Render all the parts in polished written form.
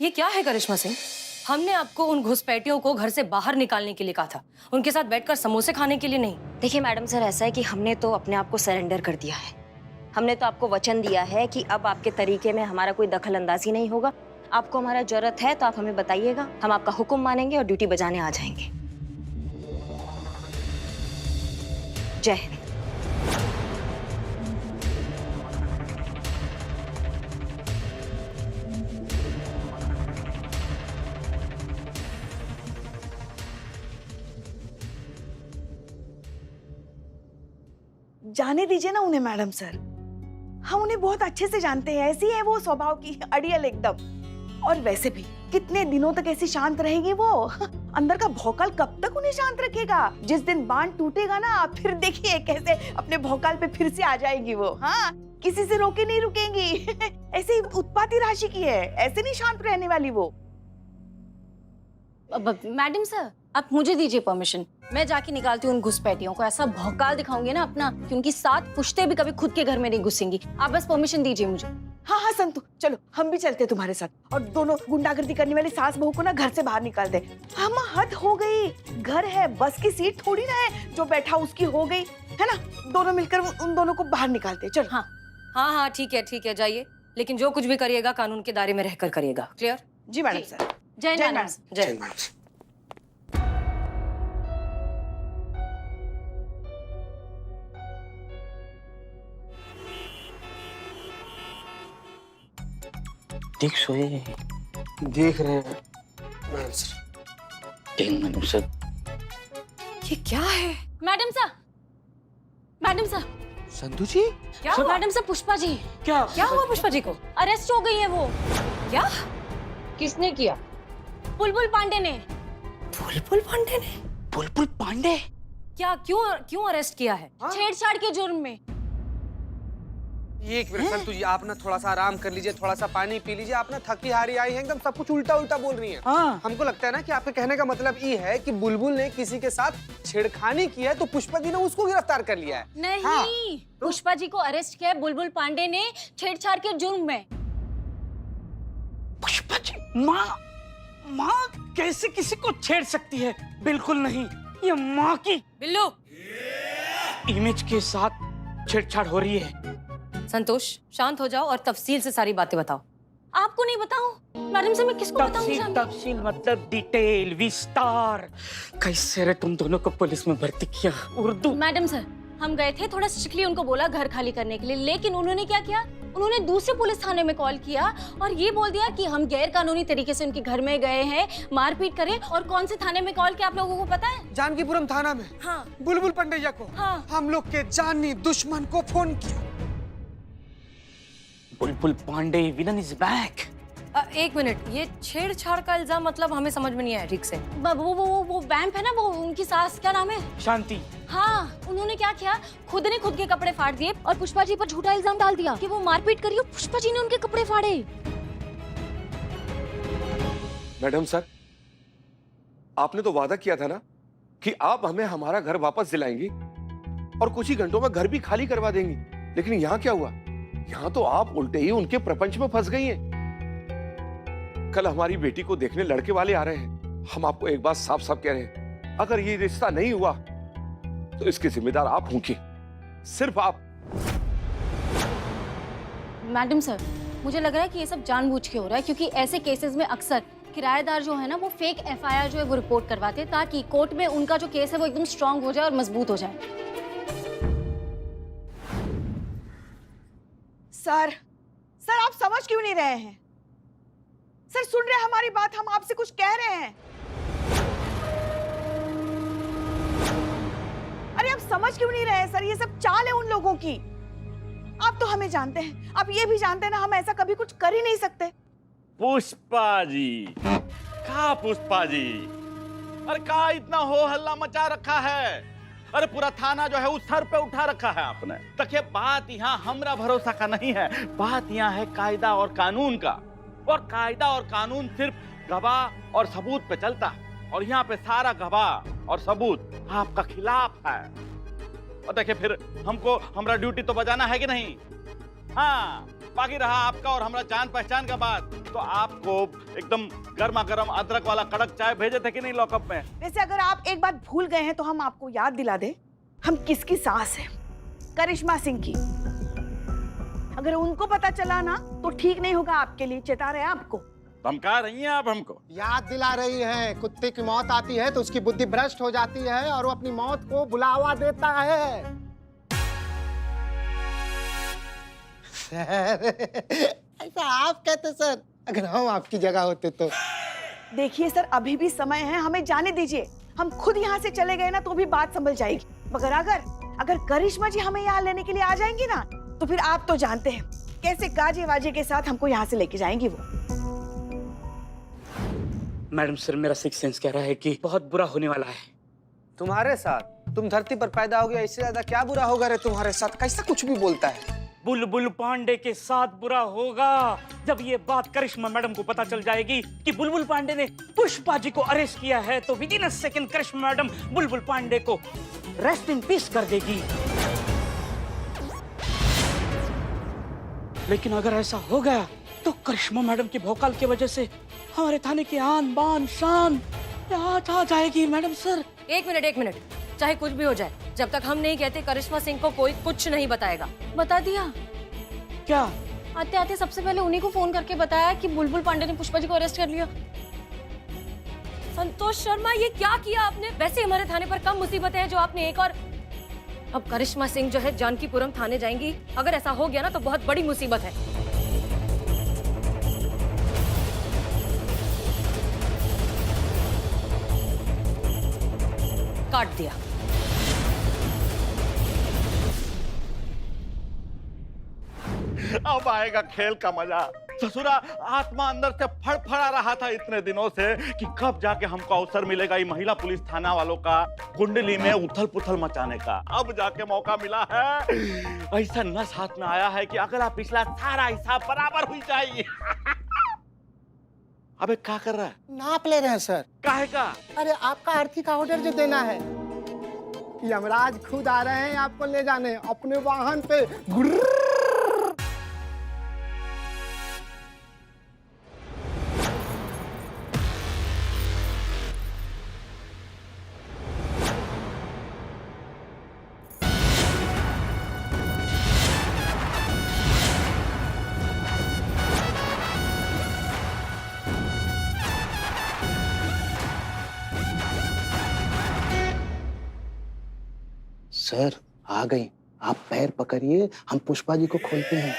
ये क्या है करिश्मा सिंह? हमने आपको उन घुसपैठियों को घर से बाहर निकालने के लिए कहा था, उनके साथ बैठकर समोसे खाने के लिए नहीं। देखिए मैडम सर, ऐसा है कि हमने तो अपने आप को सरेंडर कर दिया है। हमने तो आपको वचन दिया है कि अब आपके तरीके में हमारा कोई दखल अंदाजी नहीं होगा। आपको हमारा जरूरत है तो आप हमें बताइएगा, हम आपका हुक्म मानेंगे और ड्यूटी बजाने आ जाएंगे। जय हिंद। जाने दीजिए ना उन्हें मैडम सर, हम उन्हें बहुत अच्छे से जानते हैं। ऐसी है वो स्वभाव की, अड़ियल एकदम। और वैसे भी कितने दिनों तक ऐसी शांत रहेगी वो? अंदर का भौकाल कब तक उन्हें शांत रखेगा? जिस दिन बांध टूटेगा ना, फिर देखिए कैसे अपने भौकाल पे फिर से आ जाएगी वो। हाँ, किसी से रोके नहीं रुकेंगी। ऐसे उत्पाती राशि की है, ऐसे नहीं शांत रहने वाली वो। मैडम सर, आप मुझे दीजिए परमिशन, मैं जाके निकालती हूँ उन घुसपैठियों को। ऐसा भौकाल दिखाऊंगी ना अपना कि उनकी 7 पुश्ते भी कभी खुद के घर में नहीं घुसेंगी। आप बस परमिशन दीजिए मुझे। हाँ हाँ संतु, चलो हम भी चलते तुम्हारे साथ, और दोनों गुंडागर्दी करने वाली सास बहू को ना घर से बाहर निकाल दे। हम हद हो गई, घर है, बस की सीट थोड़ी ना है, जो बैठा उसकी हो गई है ना। दोनों मिलकर उन दोनों को बाहर निकालते। चलो। हाँ हाँ हाँ, ठीक है, जाइए, लेकिन जो कुछ भी करिएगा कानून के दायरे में रहकर करिएगा। क्लियर? जी मैडम सर। जय मैडम। जय। देख सोए देख रहे हैं मैडम सर। मैडम सर, ये क्या है? Madam sir, madam sir, Sandhu ji, क्या हुआ? Madam sir, Pushpa ji. क्या हुआ पुष्पा जी को? अरेस्ट हो गई है वो। क्या? किसने किया? बुलबुल पांडे ने। बुलबुल पांडे ने? बुलबुल पांडे? क्या, क्यों अरेस्ट किया है? छेड़छाड़ के जुर्म में। एक मिनट संतू जी, आप ना थोड़ा सा आराम कर लीजिए, थोड़ा सा पानी पी लीजिए। आप ना थकी हारी आई हैं, एकदम सब कुछ उल्टा उल्टा बोल रही हैं। हाँ। हमको लगता है ना कि आपके कहने का मतलब ये है कि बुलबुल ने किसी के साथ छेड़खानी की है, तो पुष्पा जी ने उसको गिरफ्तार कर लिया है। नहीं, हाँ। पुष्पा जी को अरेस्ट किया है बुलबुल पांडे ने छेड़छाड़ के जुर्म में। पुष्पा जी? माँ कैसे किसी को छेड़ सकती है? बिल्कुल नहीं, ये माँ की बिल्लू, इमेज के साथ छेड़छाड़ हो रही है। संतोष शांत हो जाओ और तफसील से सारी बातें बताओ। आपको नहीं बताऊं? मैडम से मैं किसको बताऊंगी? तफसील मतलब डिटेल, विस्तार। कैसे रे तुम दोनों को पुलिस में भर्ती किया? उर्दू। मैडम सर, हम गए थे, थोड़ा स्ट्रिक्टली उनको बोला घर खाली करने के लिए, लेकिन उन्होंने क्या किया? उन्होंने दूसरे पुलिस थाने में कॉल किया और ये बोल दिया कि हम गैर कानूनी तरीके से उनके घर में गए हैं, मारपीट करें। और कौन से थाने में कॉल किया आप लोगों को पता है? जानकीपुरम थाना में। हाँ। बुलबुल पंडेया को। हाँ। हम लोग के जानी दुश्मन को फोन किया। बुलबुल पांडे, विलन इज बैक। एक मिनट, ये छेड़छाड़ का इल्जाम मतलब हमें समझ में नहीं आया ठीक से। वो वैम्प है ना, वो उनकी सास, क्या नाम है? शांति। हाँ, उन्होंने क्या किया? खुद ने खुद के कपड़े फाड़ दिए और पुष्पा जी पर झूठा इल्जाम डाल दिया कि वो मारपीट करी और पुष्पा जी ने उनके कपड़े फाड़े। मैडम सर, आपने तो वादा किया था ना कि आप हमें हमारा घर वापस दिलाएंगी और कुछ ही घंटों में घर भी खाली करवा देंगी, लेकिन यहाँ क्या हुआ? यहाँ तो आप उल्टे ही उनके प्रपंच में फंस गई हैं। कल हमारी बेटी को देखने लड़के वाले आ रहे हैं। हम आपको एक बात साफ साफ कह रहे हैं, अगर ये रिश्ता नहीं हुआ तो इसके जिम्मेदार आप होंगी, सिर्फ आप। मैडम सर, मुझे लग रहा है कि ये सब जानबूझ के हो रहा है, क्योंकि ऐसे केसेस में अक्सर किराएदार जो है ना, वो फेक एफआईआर जो है वो रिपोर्ट करवाते हैं, ताकि कोर्ट में उनका जो केस है वो एकदम स्ट्रांग हो जाए और मजबूत हो जाए। सर आप समझ क्यों नहीं रहे हैं? सर सुन रहे हैं हमारी बात, हम आपसे कुछ कह रहे हैं। अरे आप समझ क्यों नहीं रहे हैं सर? ये सब चाल है उन लोगों की। आप तो हमें जानते हैं, आप ये भी जानते हैं ना, हम ऐसा कभी कुछ कर ही नहीं सकते। पुष्पा जी, का पुष्पा जी, अरे का इतना हो हल्ला मचा रखा है? अरे पूरा थाना जो है उस सर पे उठा रखा है आपने। देखिए, बात यहाँ हमरा भरोसा का नहीं है, बात यहाँ है कायदा और कानून का। और कायदा और कानून सिर्फ गवाह और सबूत पे चलता है, और यहाँ पे सारा गवाह और सबूत आपका खिलाफ है। और देखिए, फिर हमको हमारा ड्यूटी तो बजाना है कि नहीं? हाँ, बाकी रहा आपका और हमारा जान पहचान का बात, तो आपको एकदम गर्मा गर्म अदरक वाला कड़क चाय भेजे थे कि नहीं लॉकअप में? वैसे अगर आप एक बात भूल गए हैं तो हम आपको याद दिला दें, हम किसकी सास हैं? करिश्मा सिंह की। अगर उनको पता चला ना तो ठीक नहीं होगा आपके लिए, चेता रहे आपको। धमका रही हैं आप हमको? याद दिला रही है, कुत्ते की मौत आती है तो उसकी बुद्धि भ्रष्ट हो जाती है और वो अपनी मौत को बुलावा देता है। सर, ऐसा आप कहते सर, अगर हम आपकी जगह होते तो। देखिए सर, अभी भी समय है, हमें जाने दीजिए। हम खुद यहाँ से चले गए ना तो भी बात संभल जाएगी, मगर अगर करिश्मा जी हमें यहाँ लेने के लिए आ जाएंगी ना तो फिर आप तो जानते हैं कैसे गाजे वाजे के साथ हमको यहाँ से लेके जाएंगी वो। मैडम सर, मेरा सिक्स सेंस कह रहा है कि बहुत बुरा होने वाला है। तुम्हारे साथ? तुम धरती पर पैदा हो गया, इससे ज्यादा क्या बुरा होगा रे तुम्हारे साथ? कैसा कुछ भी बोलता है। बुलबुल पांडे के साथ बुरा होगा जब ये बात करिश्मा मैडम को पता चल जाएगी कि बुलबुल पांडे ने पुष्पा जी को अरेस्ट किया है, तो within a second Karishma madam Bulbul Pandey को रेस्ट इन पीस कर देगी। लेकिन अगर ऐसा हो गया तो करिश्मा मैडम की भौकाल की वजह से हमारे थाने की आन बान शान आज आ जाएगी। मैडम सर, एक मिनट, चाहे कुछ भी हो जाए, जब तक हम नहीं कहते करिश्मा सिंह को कोई कुछ नहीं बताएगा। बता दिया क्या? आते आते सबसे पहले उन्हीं को फोन करके बताया कि बुलबुल पांडे ने पुष्पा जी को अरेस्ट कर लिया। संतोष शर्मा, ये क्या किया आपने? वैसे हमारे थाने पर कम मुसीबतें हैं जो आपने एक और। अब करिश्मा सिंह जो है जानकीपुरम थाने जाएंगी। अगर ऐसा हो गया ना तो बहुत बड़ी मुसीबत है। काट दिया। अब आएगा खेल का मजा। ससुरा, आत्मा अंदर से फड़फड़ा रहा था इतने दिनों से कि कब जाके हमको अवसर मिलेगा ये महिला पुलिस थाना वालों का कुंडली में उथल पुथल मचाने का। अब जाके मौका मिला है। ऐसा नस हाथ में आया है कि अगला पिछला सारा हिसाब बराबर हुई चाहिए। अबे क्या कर रहा है? नाप ले रहे हैं सर। काहे का? अरे आपका आर्थिक ऑर्डर जो देना है, यमराज खुद आ रहे हैं आपको ले जाने अपने वाहन पे। सर आ गई, आप पैर पकड़िए, हम पुष्पा जी को खोलते हैं।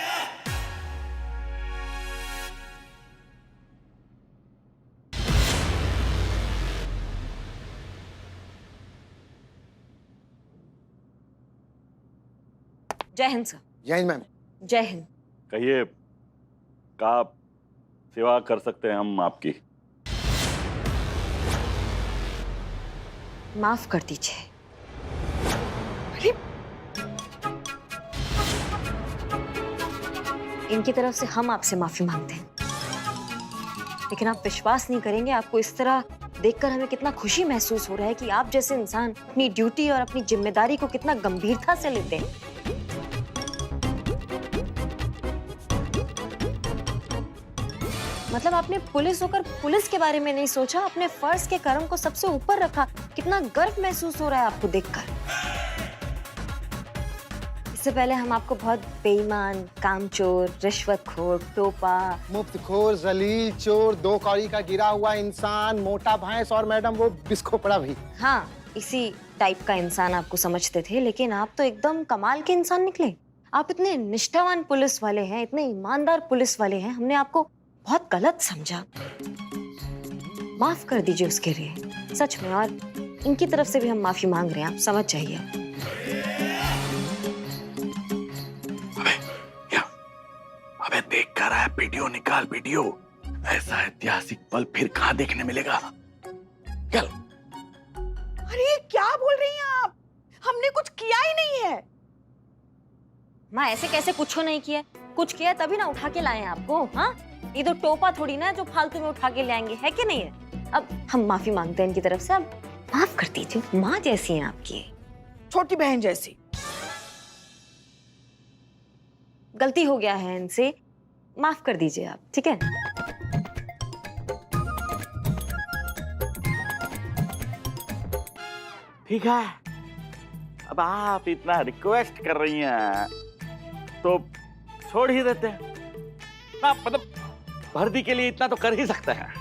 जय हिंद सर। जय हिंद मैम। जय हिंद। कहिए, का सेवा कर सकते हैं हम आपकी? माफ कर दीजिए। इनकी तरफ से हम आपसे माफी मांगते हैं, लेकिन आप विश्वास नहीं करेंगे, आपको इस तरह देखकर हमें कितना खुशी महसूस हो रहा है कि आप जैसे इंसान अपनी ड्यूटी और अपनी जिम्मेदारी को कितना गंभीरता से लेते हैं। मतलब आपने पुलिस होकर पुलिस के बारे में नहीं सोचा, अपने फर्ज के कर्म को सबसे ऊपर रखा। कितना गर्व महसूस हो रहा है आपको देखकर। इससे पहले हम आपको बहुत बेईमान, कामचोर, रिश्वतखोर, टोपा, मुफ्तखोर, जलील, चोर, दो कौड़ी का गिरा हुआ इंसान, मोटा भैंस और मैडम वो बिस्खोपड़ा भी, हाँ, इसी टाइप का इंसान आपको समझते थे, लेकिन आप तो एकदम कमाल के इंसान निकले। आप इतने निष्ठावान पुलिस वाले हैं, इतने ईमानदार पुलिस वाले हैं, हमने आपको बहुत गलत समझा। माफ कर दीजिए उसके लिए, सच में। और इनकी तरफ से भी हम माफी मांग रहे हैं, आप समझ जाइए। अबे देख कर आया, वीडियो निकाल, वीडियो। ऐसा ऐतिहासिक पल फिर कहाँ देखने मिलेगा। चल। अरे क्या बोल रही हैं आप? हमने कुछ किया ही नहीं है। माँ, ऐसे कैसे कुछ नहीं किया? कुछ किया तभी ना उठा के लाए हैं आपको। हाँ, ये तो टोपा थोड़ी ना जो फालतू में उठा के लाएंगे, है कि नहीं है? अब हम माफी मांगते हैं इनकी तरफ से, अब माफ कर दीजिए। माँ जैसी हैं आपकी, छोटी बहन जैसी। गलती हो गया है इनसे, माफ कर दीजिए आप, ठीक है? ठीक है, अब आप इतना रिक्वेस्ट कर रही हैं तो छोड़ ही देते हैं ना, मतलब भर्ती के लिए इतना तो कर ही सकते हैं।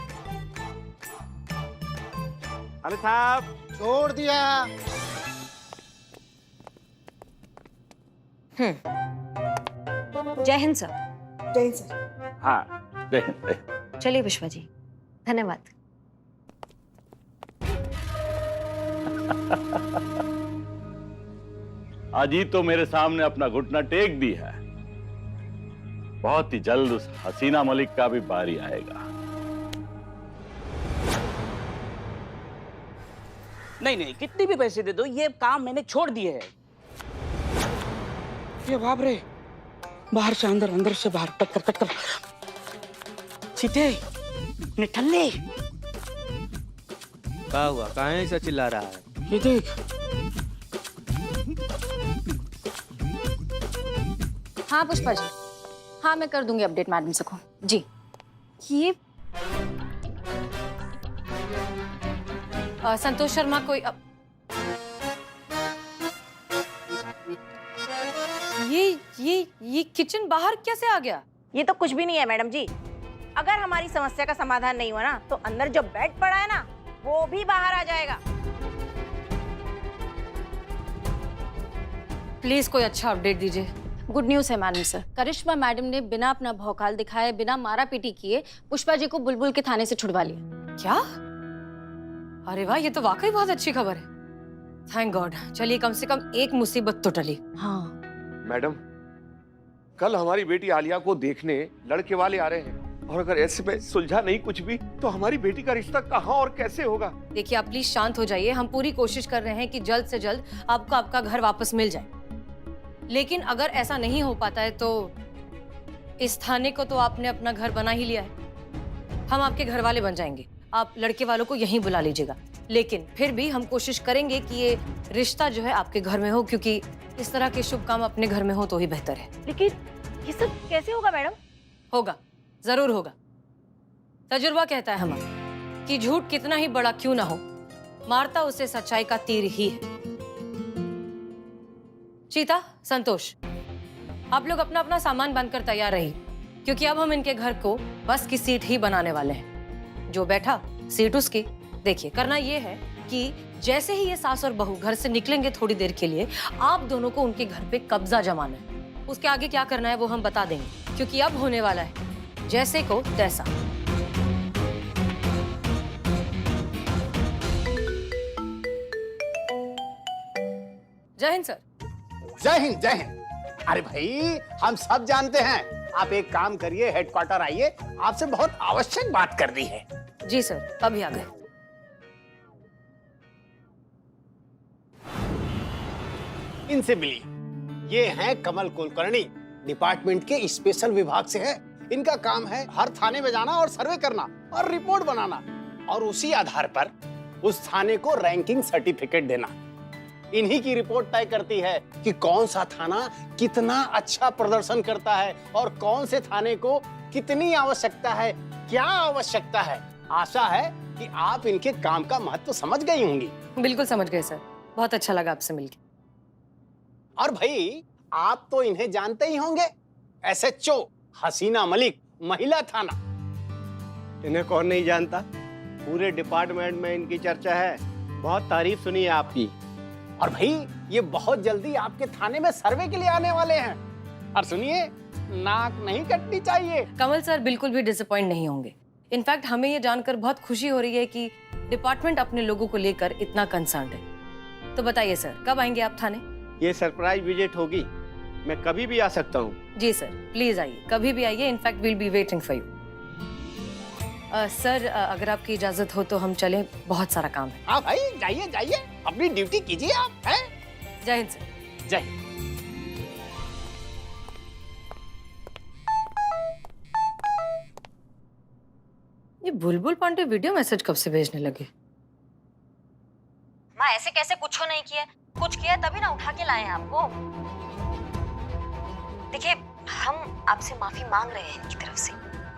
अरे साहब, छोड़ दिया। जय हिंद सर। जय सर। हाँ जय हिंद, जय हिंद। चलिए पुष्पा जी, धन्यवाद। आज ही तो मेरे सामने अपना घुटना टेक दी है, बहुत ही जल्द उस हसीना मलिक का भी बारी आएगा। नहीं नहीं, कितने भी पैसे दे दो, ये काम मैंने छोड़ दिए है। ये बाप रे, बाहर से अंदर, अंदर से बाहर, टक्कर टक्कर, सीधे निठल्ले। क्या हुआ, काहे ऐसा चिल्ला रहा है? ये देख। हाँ पुष्पा जी, हाँ मैं कर दूंगी अपडेट मैडम से को जी। ये संतोष शर्मा कोई ये किचन बाहर कैसे आ गया? ये तो कुछ भी नहीं है मैडम जी। अगर हमारी समस्या का समाधान नहीं हुआ ना, तो अंदर जो बेड पड़ा है ना, वो भी बाहर आ जाएगा। प्लीज कोई अच्छा अपडेट दीजिए। गुड न्यूज है मैडम सर, करिश्मा मैडम ने बिना अपना भौकाल दिखाए, बिना मारा पीटी किए पुष्पा जी को बुलबुल के थाने से छुड़वा लिया। क्या? अरे वाह, ये तो वाकई बहुत अच्छी खबर है। Thank God. चलिए, कम से कम एक मुसीबत तो टली। हाँ मैडम, कल हमारी बेटी आलिया को देखने लड़के वाले आ रहे हैं, और अगर ऐसे में सुलझा नहीं कुछ भी तो हमारी बेटी का रिश्ता कहाँ और कैसे होगा? देखिए, आप प्लीज शांत हो जाइए। हम पूरी कोशिश कर रहे हैं कि जल्द से जल्द आपको आपका घर वापस मिल जाए, लेकिन अगर ऐसा नहीं हो पाता है तो इस थाने को तो आपने अपना घर बना ही लिया है। हम आपके घर वाले बन जाएंगे, आप लड़के वालों को यहीं बुला लीजिएगा। लेकिन फिर भी हम कोशिश करेंगे कि ये रिश्ता जो है आपके घर में हो, क्योंकि इस तरह के शुभ काम अपने घर में हो तो ही बेहतर है। लेकिन ये सब कैसे होगा मैडम? होगा, जरूर होगा। तजुर्बा कहता है हमारा कि झूठ कितना ही बड़ा क्यों ना हो, मारता उसे सच्चाई का तीर ही है। चीता, संतोष, आप लोग अपना अपना सामान बांधकर तैयार रहिए, क्योंकि अब हम इनके घर को बस की सीट ही बनाने वाले हैं। जो बैठा सीट उसकी। देखिए, करना ये है कि जैसे ही ये सास और बहू घर से निकलेंगे थोड़ी देर के लिए, आप दोनों को उनके घर पे कब्जा जमाना है। उसके आगे क्या करना है वो हम बता देंगे, क्योंकि अब होने वाला है जैसे को तैसा। जय हिंद सर। जय हिंद, जय हिंद। अरे भाई, हम सब जानते हैं। आप एक काम करिए, हेडक्वार्टर आइए, आपसे बहुत आवश्यक बात करनी है। जी सर, अभी आ गए। इनसे मिलिए। ये हैं कमल कुलकर्णी, डिपार्टमेंट के स्पेशल विभाग से है। इनका काम है हर थाने में जाना और सर्वे करना और रिपोर्ट बनाना, और उसी आधार पर उस थाने को रैंकिंग सर्टिफिकेट देना। इन्हीं की रिपोर्ट तय करती है कि कौन सा थाना कितना अच्छा प्रदर्शन करता है और कौन से थाने को कितनी आवश्यकता है, क्या आवश्यकता है। आशा है कि आप इनके काम का महत्व समझ गई होंगी। बिल्कुल समझ गए सर, बहुत अच्छा लगा आपसे मिलकर। और भाई, आप तो इन्हें जानते ही होंगे, SHO हसीना मलिक, महिला थाना। इन्हें कौन नहीं जानता, पूरे डिपार्टमेंट में इनकी चर्चा है, बहुत तारीफ सुनी है आपकी। और भाई, ये बहुत जल्दी आपके थाने में सर्वे के लिए आने वाले हैं। और सुनिए, नाक नहीं कटनी चाहिए। कमल सर बिल्कुल भी डिसअपॉइंट नहीं होंगे। इनफैक्ट हमें ये जानकर बहुत खुशी हो रही है कि डिपार्टमेंट अपने लोगों को लेकर इतना कंसर्न्ड है। तो बताइए सर, कब आएंगे आप थाने? ये सरप्राइज विजिट होगी, मैं कभी भी आ सकता हूँ। जी सर, प्लीज आइए, कभी भी आइए। In fact we'll be waiting for you. Sir, अगर आपकी इजाजत हो तो हम चलें, बहुत सारा काम है। हाँ भाई, जाइए जाइए, अपनी ड्यूटी कीजिए आप। हैं? जय हिंद सर। जय हिंद। ये बुलबुल पांडे वीडियो मैसेज कब से भेजने लगे? माँ, ऐसे कैसे कुछ नहीं किया, कुछ किया तभी ना उठा के लाए हैं आपको। देखिए, हम आपसे माफी मांग रहे हैं इनकी तरफ से।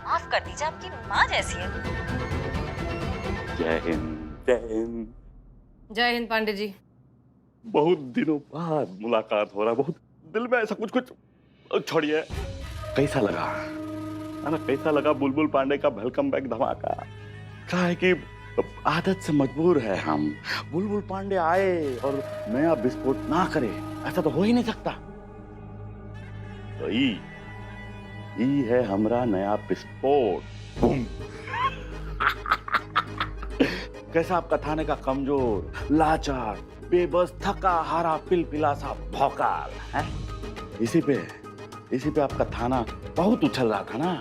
माफ कर दीजिए, आपकी माँ जैसी है। जय हिंद, जय हिंद। जय हिंद पांडे जी। बहुत दिनों बाद मुलाकात हो रहा, बहुत दिल में ऐसा कुछ कुछ। छोड़िए, कैसा लगा है ना, कैसा लगा बुलबुल पांडे का वेलकम बैक धमाका? क्या है कि आदत से मजबूर है हम। बुलबुल पांडे आए और नया विस्फोट ना करे, ऐसा तो हो ही नहीं सकता। तो ई है हमरा नया विस्फोट। बूम। कैसा आपका थाने का कमजोर, लाचार, बेबस, थका हारा, पिलपिला सा भौकाल है। इसी पे आपका थाना बहुत उछल रहा था ना।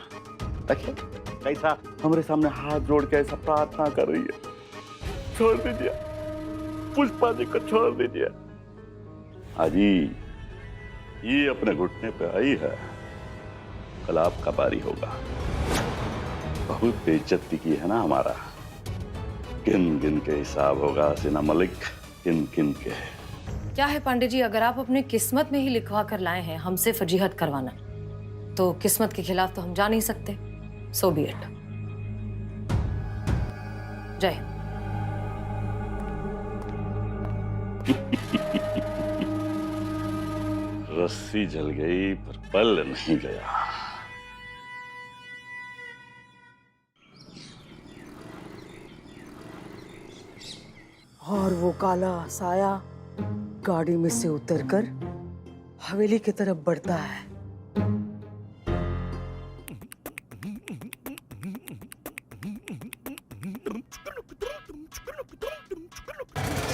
देखिए कैसा हमारे सामने हाथ जोड़ के ऐसा प्रार्थना कर रही है, छोड़ दीजिए पुष्पा जी को, छोड़ दीजिए। अजी ये अपने घुटने पे आई है, कल आपका बारी होगा। बहुत बेइज्जती की है ना हमारा, गिन गिन के हिसाब होगा सिना मलिक, गिन गिन के। क्या है पांडे जी, अगर आप अपने किस्मत में ही लिखवा कर लाए हैं हमसे फजीहत करवाना, तो किस्मत के खिलाफ तो हम जा नहीं सकते। सो बी इट। जय। रस्सी जल गई पर पल नहीं गया। और वो काला साया गाड़ी में से उतरकर हवेली की तरफ बढ़ता है।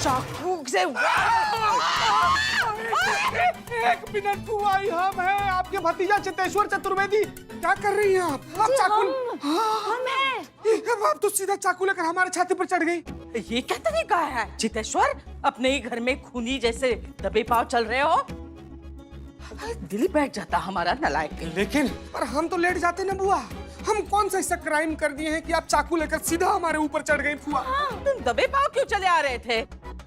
चाकू से एक मिनट हुआ ही, हम हैं आपके भतीजा चितेश्वर चतुर्वेदी। क्या कर रही हैं आप? चाकू हम हैं। आप तो सीधा चाकू लेकर हमारे छाती पर चढ़ गई। ये क्या तरीका है चितेश्वर? अपने ही घर में खूनी जैसे दबे पाव चल रहे हो। दिल बैठ जाता हमारा नालायक के। लेकिन पर हम तो लेट जाते ना बुआ। हम कौन सा ऐसा क्राइम कर दिए हैं कि आप चाकू लेकर सीधा हमारे ऊपर चढ़ गई फुआ? तुम दबे पाव क्यों चले आ रहे थे?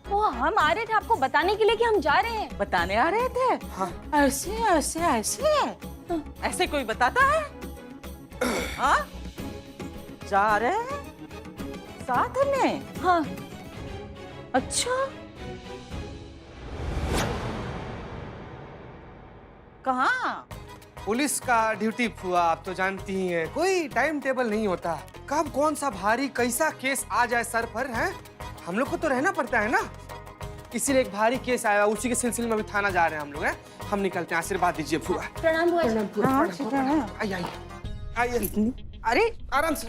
वो हम आ रहे थे आपको बताने के लिए कि हम जा रहे हैं। बताने आ रहे थे? हाँ। ऐसे ऐसे ऐसे ऐसे कोई बताता है? हाँ? जा रहे हैं साथ में? हाँ। अच्छा, कहाँ? पुलिस का ड्यूटी फुआ, आप तो जानती ही हैं, कोई टाइम टेबल नहीं होता। कब कौन सा भारी कैसा केस आ जाए सर पर, है हम लोग को तो रहना पड़ता है ना। इसीलिए एक भारी केस आया, उसी के सिलसिले में अभी थाना जा रहे हैं हम लोग। हैं हम निकलते हैं, आशीर्वाद दीजिए फुआ। प्रणाम बुआ जी। आइए आइए, अरे आराम से।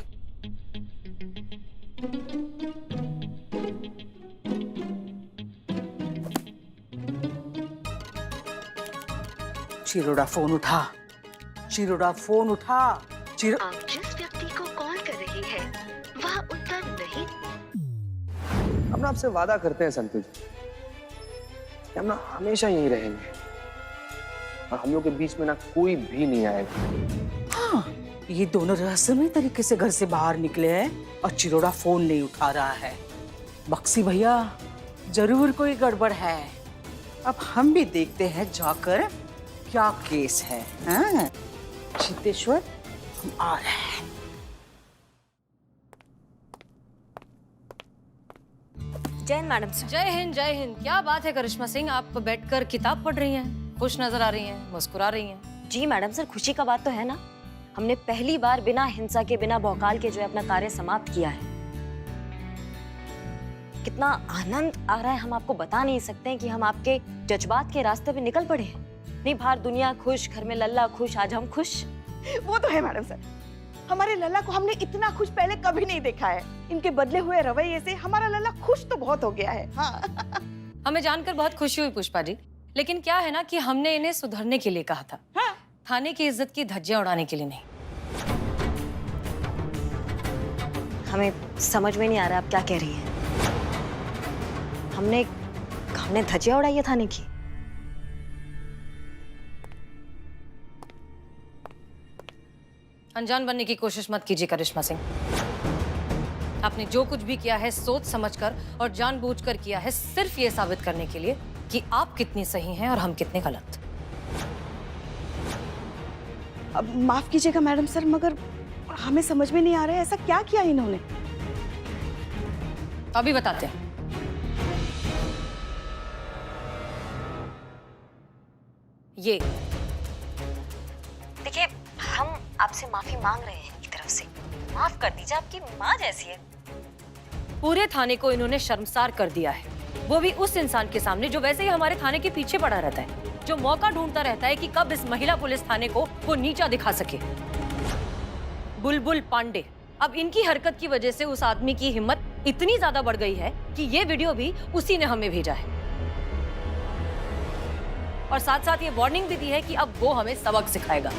चिरोड़ा फोन उठा, चिरोड़ा फोन उठा। आप जिस व्यक्ति को कॉल कर रही हैं, वह उत्तर नहीं। हम ना आपसे वादा करते हैं संतु जी, कि हम ना हमेशा यहीं रहेंगे और हम लोग के बीच में ना कोई भी नहीं आएगा। हाँ, ये दोनों रहस्यमय तरीके से घर से बाहर निकले हैं और चिरोड़ा फोन नहीं उठा रहा है। बक्सी भैया, जरूर कोई गड़बड़ है। अब हम भी देखते हैं जाकर क्या केस है। हाँ? चितेश्वर, हम आ रहे हैं। जय हिंद मैडम सर। जय हिंद, जय हिंद। क्या बात है करिश्मा सिंह, आप बैठकर किताब पढ़ रही हैं, खुश नजर आ रही हैं, मुस्कुरा रही हैं। जी मैडम सर, खुशी का बात तो है ना। हमने पहली बार बिना हिंसा के, बिना भौकाल के जो है अपना कार्य समाप्त किया है। कितना आनंद आ रहा है हम आपको बता नहीं सकते हैं कि हम आपके जज्बात के रास्ते पे निकल पड़े हैं। नहीं, बाहर दुनिया खुश, घर में लल्ला खुश, आज हम खुश। वो तो है मैडम सर, हमारे लल्ला को हमने इतना खुश पहले कभी नहीं देखा है। इनके बदले हुए रवैये से हमारा लल्ला खुश तो बहुत हो गया है। हाँ। हमें जानकर बहुत खुशी हुई पुष्पा जी, लेकिन क्या है ना कि हमने इन्हें सुधरने के लिए कहा था। हाँ? थाने की इज्जत की धज्जियां उड़ाने के लिए नहीं। हमें समझ में नहीं आ रहा आप क्या कह रही हैं। हमने धज्जियां उड़ाई है थाने की। अनजान बनने की कोशिश मत कीजिए करिश्मा सिंह। आपने जो कुछ भी किया है सोच समझकर और जानबूझकर किया है, सिर्फ ये साबित करने के लिए कि आप कितनी सही हैं और हम कितने गलत। अब माफ कीजिएगा मैडम सर, मगर हमें समझ में नहीं आ रहा है ऐसा क्या किया इन्होंने। अभी बताते हैं। ये देखिए, हम आपसे माफी मांग रहे हैं इनकी तरफ से। माफ कर दीजिए, आपकी माँ जैसी है। पूरे थाने को इन्होंने शर्मसार कर दिया है, वो भी उस इंसान के सामने जो वैसे ही हमारे थाने के पीछे पड़ा रहता है, जो मौका ढूंढता रहता है कि कब इस महिला पुलिस थाने को वो नीचा दिखा सके। बुलबुल पांडे। अब इनकी हरकत की वजह से उस आदमी की हिम्मत इतनी ज्यादा बढ़ गई है कि ये वीडियो भी उसी ने हमें भेजा है, और साथ साथ ये वार्निंग भी दी है कि अब वो हमें सबक सिखाएगा।